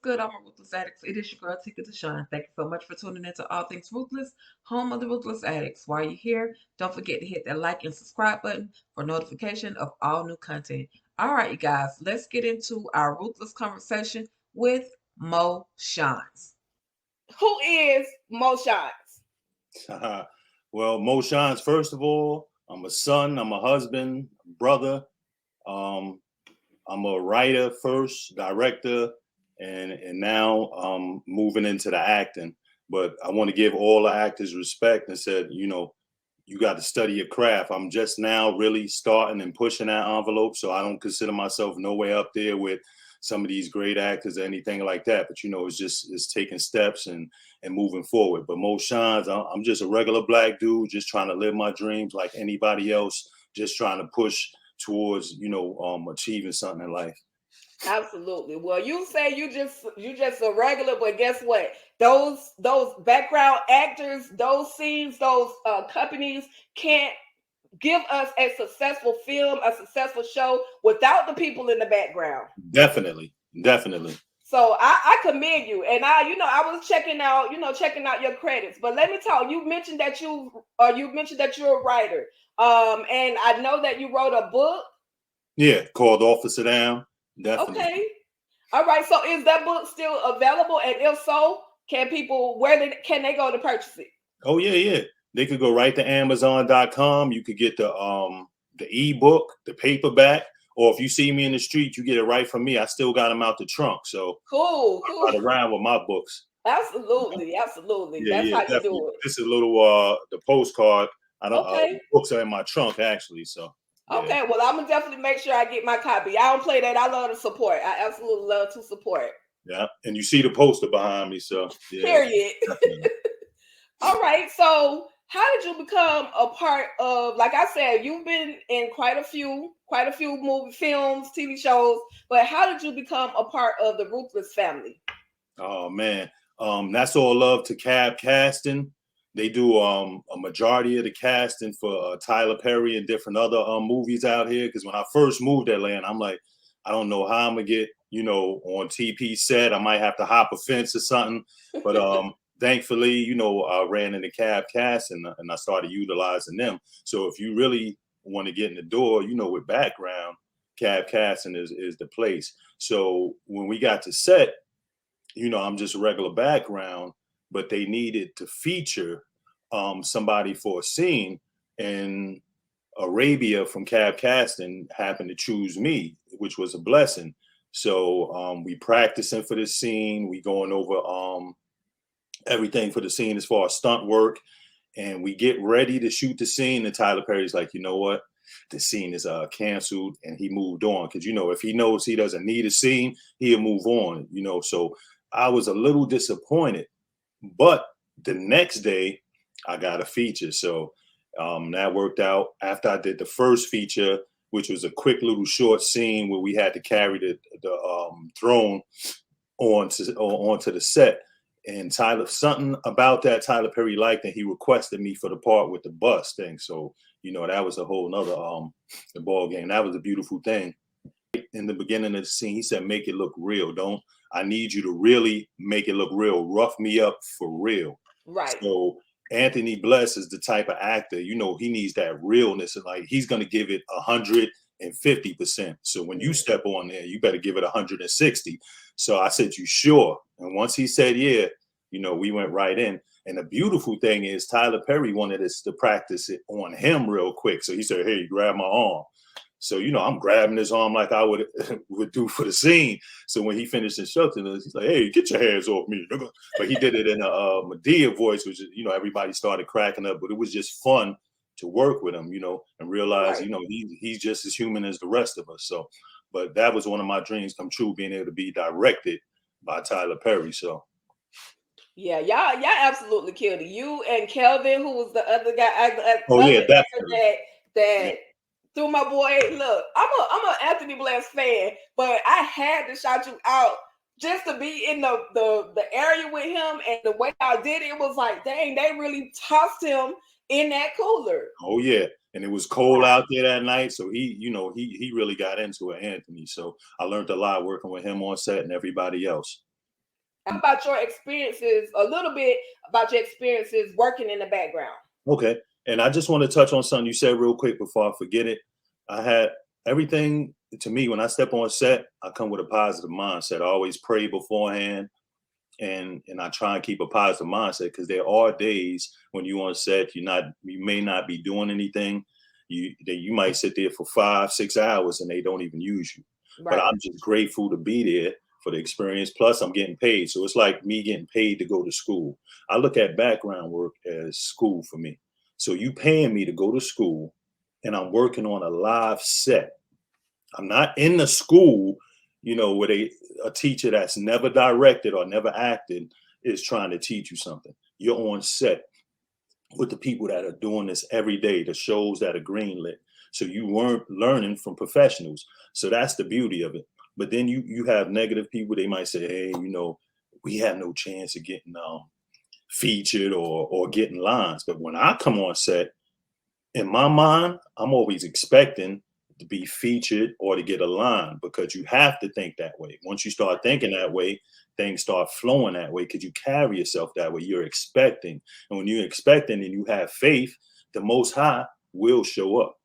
Good, I'm a Ruthless Addicts. It is your girl, Tika Deshawn. Thank you so much for tuning in to All Things Ruthless, home of the Ruthless Addicts. While you're here, don't forget to hit that like and subscribe button for notification of all new content. All right, you guys, let's get into our Ruthless conversation with Mo Shines. Who is Mo Shines? Well, Mo Shines, first of all, I'm a son, I'm a husband, brother. Um, I'm a writer first, director, and now I'm moving into the acting. But I want to give all the actors respect and said, you got to study your craft. I'm just now really starting and pushing that envelope, so I don't consider myself no way up there with some of these great actors or anything like that. But it's taking steps and moving forward. But Mo Shines, I'm just a regular black dude, just trying to live my dreams like anybody else, just trying to push towards achieving something in life. Absolutely. Well, you say you just a regular, but guess what? Those background actors, those scenes, those companies can't give us a successful film, a successful show without the people in the background. Definitely, definitely. So I commend you, and I was checking out your credits. But let me talk. You mentioned that you're a writer, and I know that you wrote a book. Yeah, called Officer Down. Definitely. Okay, all right. So is that book still available? And if so, can they go to purchase it? Oh yeah, yeah. They could go right to Amazon.com. You could get the ebook, the paperback, or if you see me in the street, you get it right from me. I still got them out the trunk, so Cool, I cool. ride around with my books. Absolutely, absolutely. Yeah, That's yeah, how you definitely. do it. This is a little the postcard. I don't. Okay. Books are in my trunk actually, so yeah, Okay, well, I'm gonna definitely make sure I get my copy. I don't play that. I love to support. I absolutely love to support. yeah. And you see the poster behind me, so yeah, Period. definitely. All right. So, how did you become a part of? Like I said, you've been in quite a few movie, films, TV shows. But how did you become a part of the Ruthless family? Oh man, that's all love to Cab Casting. They do a majority of the casting for Tyler Perry and different other movies out here. Because when I first moved to Atlanta, I'm like, I don't know how I'm gonna get on TP set. I might have to hop a fence or something. But thankfully, I ran into Cab Casting and I started utilizing them. So if you really want to get in the door, with background, Cab Casting is the place. So when we got to set, I'm just a regular background, but they needed to feature somebody for a scene. And Arabia from Cab Casting happened to choose me, which was a blessing. So we practicing for this scene. We going over everything for the scene as far as stunt work. And we get ready to shoot the scene. And Tyler Perry's like, you know what? The scene is canceled, and he moved on. Because if he knows he doesn't need a scene, he'll move on. So I was a little disappointed, but the next day I got a feature. So that worked out. After I did the first feature, which was a quick little short scene where we had to carry the throne onto the set. And something about that Tyler Perry liked, and he requested me for the part with the bus thing. So, that was a whole nother the ball game. That was a beautiful thing. In the beginning of the scene, he said, make it look real. I need you to really make it look real. Rough me up for real. Right. So Anthony Bless is the type of actor, he needs that realness. And like, he's going to give it 150%. So when you step on there, you better give it 160. So I said, you sure? And once he said, yeah, we went right in. And the beautiful thing is Tyler Perry wanted us to practice it on him real quick. So he said, hey, grab my arm. So, I'm grabbing his arm like I would do for the scene. So when he finished instructing us, he's like, hey, get your hands off me. But he did it in a Medea voice, which, everybody started cracking up. But it was just fun to work with him, and realize, Right. he's just as human as the rest of us. So, but that was one of my dreams come true, being able to be directed by Tyler Perry. So. Yeah, y'all absolutely killed it. You and Kelvin, who was the other guy, Oh other yeah, actor definitely. that threw my boy. Look, I'm a Anthony Bless fan, but I had to shout you out just to be in the area with him, and the way I did it was like, dang, they really tossed him in that cooler. Oh yeah. And it was cold out there that night. So he really got into it, Anthony. So I learned a lot working with him on set and everybody else. How about your experiences, a little bit about your experiences working in the background? Okay. And I just want to touch on something you said real quick before I forget it. I had everything to me when I step on set, I come with a positive mindset. I always pray beforehand and I try and keep a positive mindset because there are days when you on set, you may not be doing anything. You might sit there for 5, 6 hours and they don't even use you. But Right. I'm just grateful to be there for the experience. Plus, I'm getting paid, so it's like me getting paid to go to school. I look at background work as school for me. So you paying me to go to school, and I'm working on a live set. I'm not in the school, where a teacher that's never directed or never acted is trying to teach you something. You're on set with the people that are doing this every day, the shows that are greenlit. So you weren't learning from professionals. So that's the beauty of it. But then you have negative people. They might say, hey, we have no chance of getting featured or getting lines. But when I come on set, in my mind, I'm always expecting to be featured or to get a line because you have to think that way. Once you start thinking that way, things start flowing that way because you carry yourself that way. You're expecting. And when you're expecting and you have faith, the Most High will show up.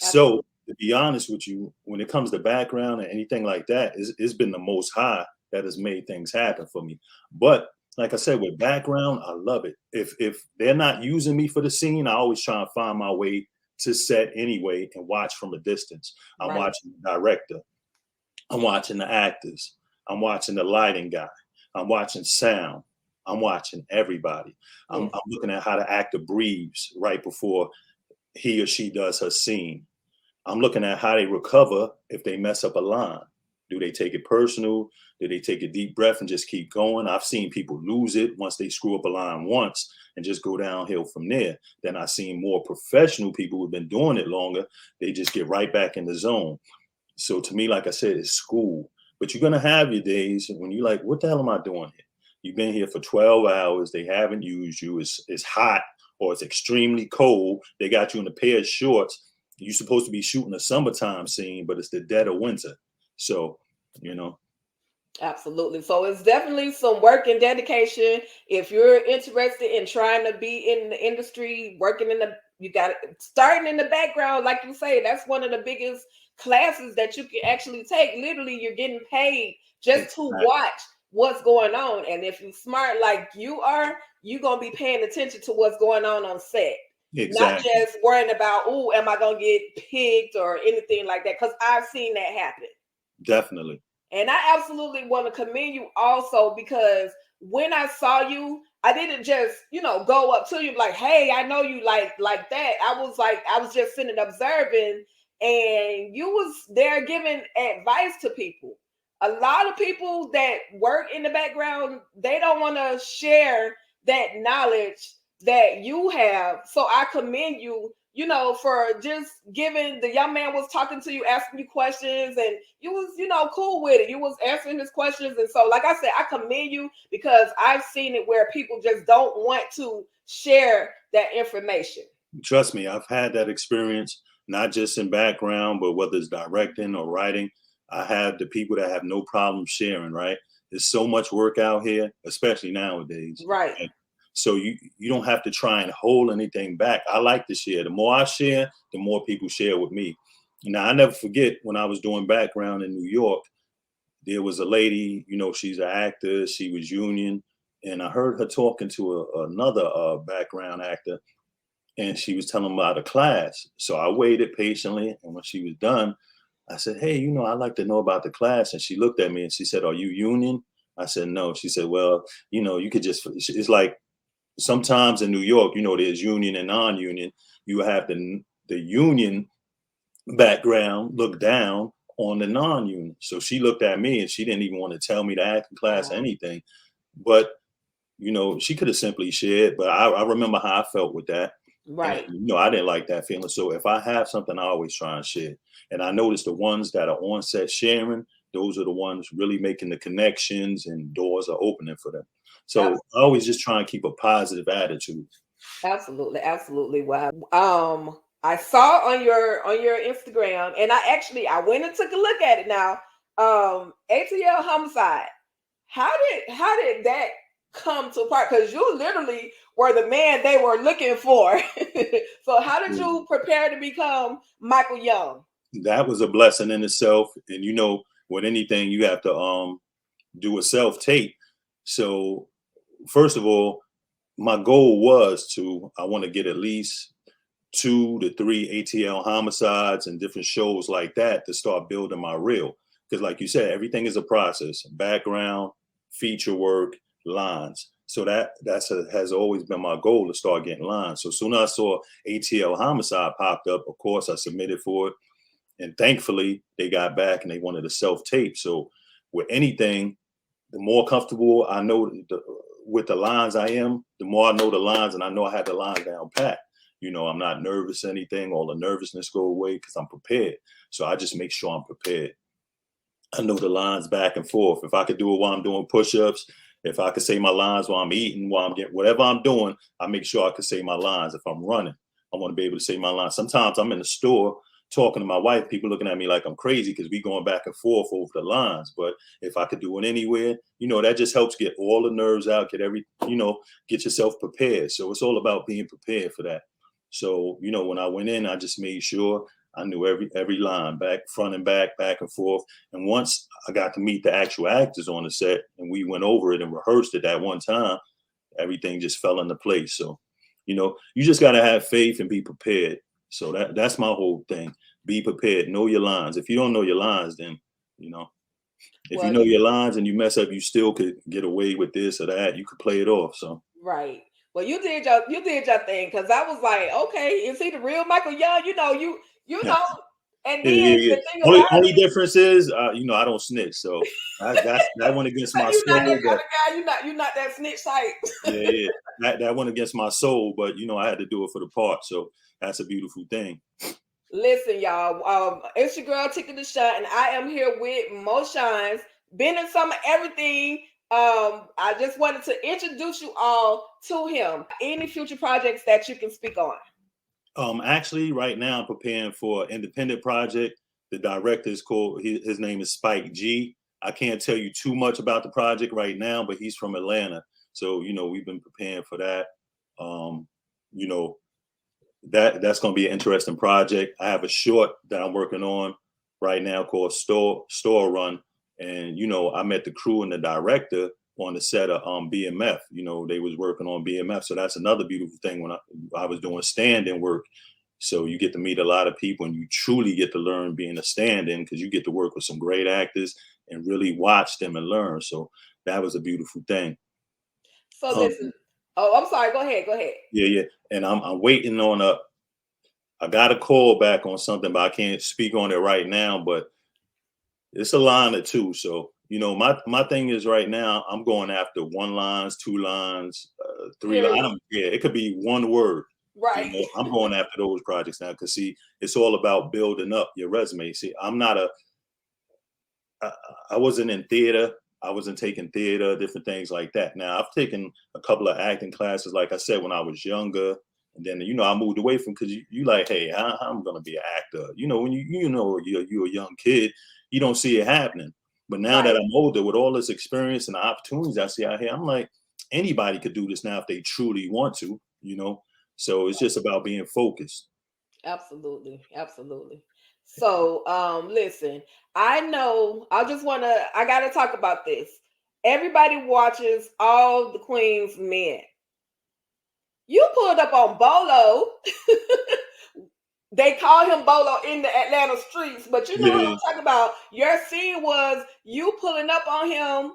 Absolutely. So, to be honest with you, when it comes to background and anything like that, it's been the Most High that has made things happen for me. But like I said, with background, I love it. If they're not using me for the scene, I always try and find my way to set anyway and watch from a distance. I'm Right. watching the director. I'm watching the actors. I'm watching the lighting guy. I'm watching sound. I'm watching everybody. I'm, Yes. I'm looking at how the actor breathes right before he or she does her scene. I'm looking at how they recover if they mess up a line. Do they take it personal? Do they take a deep breath and just keep going? I've seen people lose it once they screw up a line once and just go downhill from there. Then I've seen more professional people who've been doing it longer. They just get right back in the zone. So to me, like I said, it's school. But you're gonna have your days when you're like, what the hell am I doing here? You've been here for 12 hours. They haven't used you. It's hot or it's extremely cold. They got you in a pair of shorts. You're supposed to be shooting a summertime scene, but it's the dead of winter. So, you know, Absolutely. So it's definitely some work and dedication. If you're interested in trying to be in the industry, working in the, you got it starting in the background, like you say, that's one of the biggest classes that you can actually take. Literally, you're getting paid just to exactly. watch what's going on. And if you're smart like you are, you're gonna be paying attention to what's going on set. Not Exactly. just worrying about, oh, am I gonna get picked or anything like that? Because I've seen that happen. Definitely. And I absolutely want to commend you also because when I saw you, I didn't just, go up to you like, hey, I know you like that. I was just sitting observing and you was there giving advice to people. A lot of people that work in the background, they don't want to share that knowledge that you have. So I commend you, for just giving the young man was talking to you, asking you questions, and you was, cool with it. You was answering his questions. And so, like I said, I commend you because I've seen it where people just don't want to share that information. Trust me, I've had that experience, not just in background, but whether it's directing or writing. I have the people that have no problem sharing, right? There's so much work out here, especially nowadays. Right. And so you don't have to try and hold anything back. I like to share. The more I share, the more people share with me. Now I never forget when I was doing background in New York, there was a lady, she's an actor, she was union, and I heard her talking to another background actor and she was telling about a class. So I waited patiently, and when she was done, I said, "Hey, I'd like to know about the class." And she looked at me and she said, "Are you union?" I said, "No." She said, "Well, you could just." It's like sometimes in New York, there's union and non-union. You have the union background look down on the non-union. So she looked at me and she didn't even want to tell me the acting class or Wow. anything. But she could have simply shared. But I remember how I felt with that. And Right. I didn't like that feeling. So if I have something, I always try and share. And I notice the ones that are on set sharing, those are the ones really making the connections and doors are opening for them. So I always just try and keep a positive attitude. Absolutely, absolutely. Wow. I saw on your Instagram, and I went and took a look at it now. ATL homicide. how did that come to part? Because you literally were the man they were looking for. So how did you prepare to become Michael Young? That was a blessing in itself. And with anything, you have to do a self tape. So first of all, my goal was I want to get at least 2 to 3 ATL homicides and different shows like that to start building my reel. Because like you said, everything is a process: background, feature work, lines. So has always been my goal, to start getting lines. So soon as I saw ATL homicide popped up, of course I submitted for it. And thankfully they got back and they wanted a self tape. So with anything, the more comfortable I know with the lines I am, the more I know the lines, and I know I had the lines down pat. I'm not nervous or anything. All the nervousness go away because I'm prepared. So I just make sure I'm prepared. I know the lines back and forth. If I could do it while I'm doing push-ups, if I could say my lines while I'm eating, while I'm getting whatever I'm doing, I make sure I could say my lines. If I'm running, I want to be able to say my lines. Sometimes I'm in the store talking to my wife, people looking at me like I'm crazy because we going back and forth over the lines. But if I could do it anywhere, that just helps get all the nerves out, get yourself prepared. So it's all about being prepared for that. So, when I went in, I just made sure I knew every line, back, front and back and forth. And once I got to meet the actual actors on the set and we went over it and rehearsed it that one time, everything just fell into place. So, you just got to have faith and be prepared. So that's my whole thing. Be prepared. Know your lines. If you don't know your lines, then, if you know your lines and you mess up, you still could get away with this or that. You could play it off. So. Right. Well, you did your thing, because I was like, okay, is he the real Michael Young? You know. And then Yeah. the thing about Only difference is, I don't snitch. So that went against my you're not soul. that kind of guy. You're not that snitch type. Yeah. That went against my soul, but I had to do it for the part. So that's a beautiful thing. Listen, y'all. It's your girl Tika the Shine, and I am here with Mo Shines. Been in some of everything. I just wanted to introduce you all to him. Any future projects that you can speak on? Actually, right now I'm preparing for an independent project. The director is his name is Spike G. I can't tell you too much about the project right now, but he's from Atlanta. So, we've been preparing for that. That's going to be an interesting project. I have a short that I'm working on right now called Store Run. And, I met the crew and the director on the set of BMF. They was working on BMF. So that's another beautiful thing when I was doing stand-in work. So you get to meet a lot of people and you truly get to learn being a stand-in, because you get to work with some great actors and really watch them and learn. So that was a beautiful thing. So listen. Oh, I'm sorry. Go ahead. Yeah. And I'm waiting on I got a call back on something, but I can't speak on it right now, but it's a line or two. So, my thing is right now, I'm going after 1 lines, 2 lines, 3 lines. I don't care. It could be 1 word. Right. I'm going after those projects now, because see, it's all about building up your resume. See, I wasn't in theater. I wasn't taking theater, different things like that. Now I've taken a couple of acting classes, like I said, when I was younger. And then, I moved away from, because you like, hey, I'm going to be an actor. When you're a young kid, you don't see it happening. But now that I'm older, with all this experience and the opportunities I see out here, I'm like, anybody could do this now if they truly want to, So it's just about being focused. Absolutely. So, listen, I know I got to talk about this. Everybody watches All the Queen's Men. You pulled up on Bolo. They call him Bolo in the Atlanta streets, but you know what I'm talking about. Your scene was you pulling up on him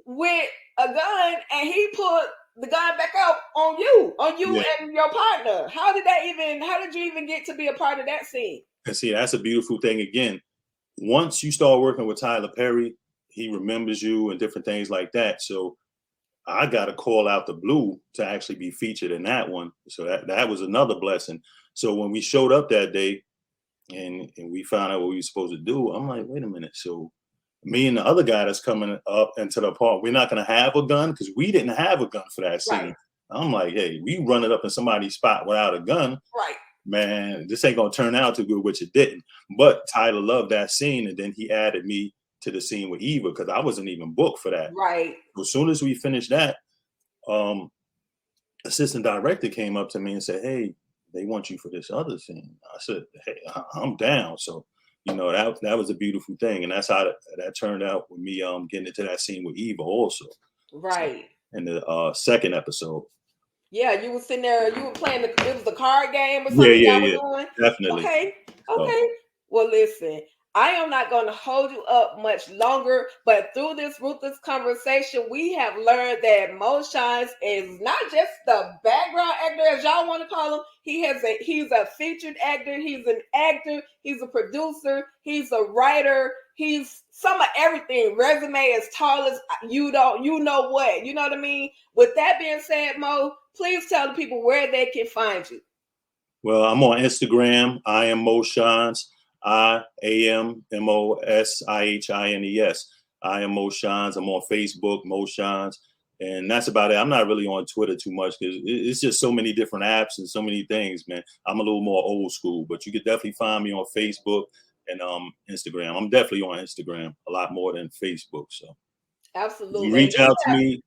with a gun, and he put the gun back out on you and your partner. How did you even get to be a part of that scene? And see, that's a beautiful thing. Again, once you start working with Tyler Perry, he remembers you and different things like that. So I got a call out the blue to actually be featured in that one. So that was another blessing. So when we showed up that day and we found out what we were supposed to do, I'm like, wait a minute. So me and the other guy that's coming up into the park, we're not going to have a gun, because we didn't have a gun for that scene. Right. I'm like, hey, we run it up in somebody's spot without a gun. Right. Man, this ain't going to turn out too good, which it didn't. But Tyler loved that scene. And then he added me to the scene with Eva because I wasn't even booked for that. Right. As soon as we finished that, assistant director came up to me and said, "Hey, they want you for this other scene." I said, "Hey, I'm down." So, that was a beautiful thing, and that's how that turned out with me getting into that scene with Eva also. So, Right. in the second episode. Yeah, you were sitting there, you were playing it was the card game or Yeah, something yeah, y'all were yeah, doing? definitely. Okay. So, Okay. Well, listen, I am not going to hold you up much longer, but through this ruthless conversation, we have learned that Mo Shines is not just the background actor, as y'all want to call him. He's a featured actor, he's an actor, he's a producer, he's a writer, he's some of everything. Resume as tall as you know what. You know what I mean? With that being said, Mo, please tell the people where they can find you. well, I'm on Instagram. I am Mo Shines. IAMMOSIHINES. I am Mo Shines. I'm on Facebook, Mo Shines. And that's about it. I'm not really on Twitter too much because it's just so many different apps and so many things, man. I'm a little more old school, but you could definitely find me on Facebook and Instagram. I'm definitely on Instagram a lot more than Facebook. So if you Absolutely. And reach you out to have, me,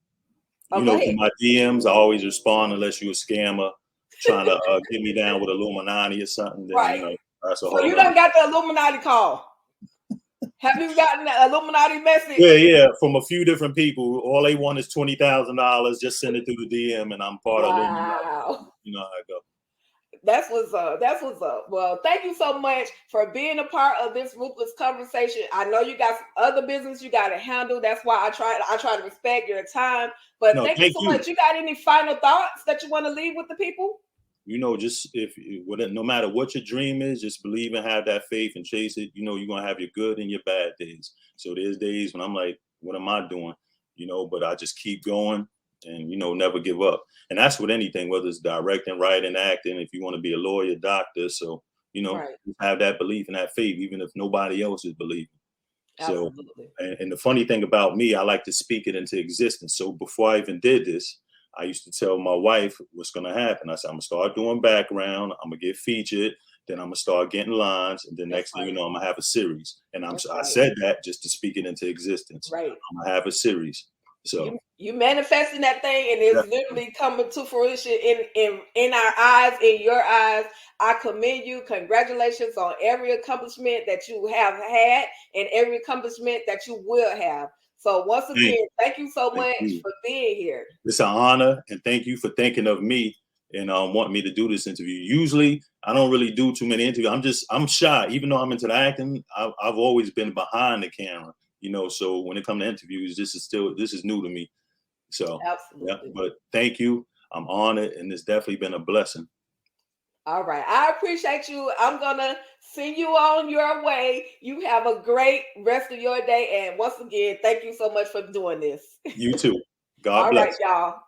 oh, go through ahead. my DMs, I always respond unless you're a scammer trying to get me down with Illuminati or something. Then Right. that's a So whole you nother. done got the Illuminati call. Have you gotten the Illuminati message? Yeah, from a few different people. All they want is $20,000. Just send it through the DM, and I'm part of Illuminati. Wow. You know how it go. That's what's up. That's what's up. Well, thank you so much for being a part of this ruthless conversation. I know you got some other business you got to handle. That's why I try to respect your time. But No, thank you thank so you. much. You got any final thoughts that you want to leave with the people? Just no matter what your dream is, just believe and have that faith and chase it. You're gonna have your good and your bad days. So there's days when I'm like, what am I doing? But I just keep going and never give up. And that's with anything, whether it's directing, writing, acting. If you want to be a lawyer, doctor, so Right. have that belief and that faith, even if nobody else is believing. So, Absolutely. and the funny thing about me, I like to speak it into existence. So before I even did this, I used to tell my wife what's going to happen. I said, I'm going to start doing background. I'm going to get featured. Then I'm going to start getting lines. And then That's next thing right. you know, I'm going to have a series. And That's I right. said that just to speak it into existence. Right. I'm going to have a series. So You manifesting that thing and it's definitely. literally coming to fruition in our eyes, in your eyes. I commend you. Congratulations on every accomplishment that you have had and every accomplishment that you will have. So once Thank again, thank you so thank much you. for being here. It's an honor, and thank you for thinking of me and wanting me to do this interview. Usually, I don't really do too many interviews. I'm shy, even though I'm into the acting. I've always been behind the camera, So when it comes to interviews, this is new to me. So yeah, Absolutely. but thank you. I'm honored, and it's definitely been a blessing. All right. I appreciate you. I'm going to send you on your way. You have a great rest of your day. And once again, thank you so much for doing this. You too. God All right, bless. y'all.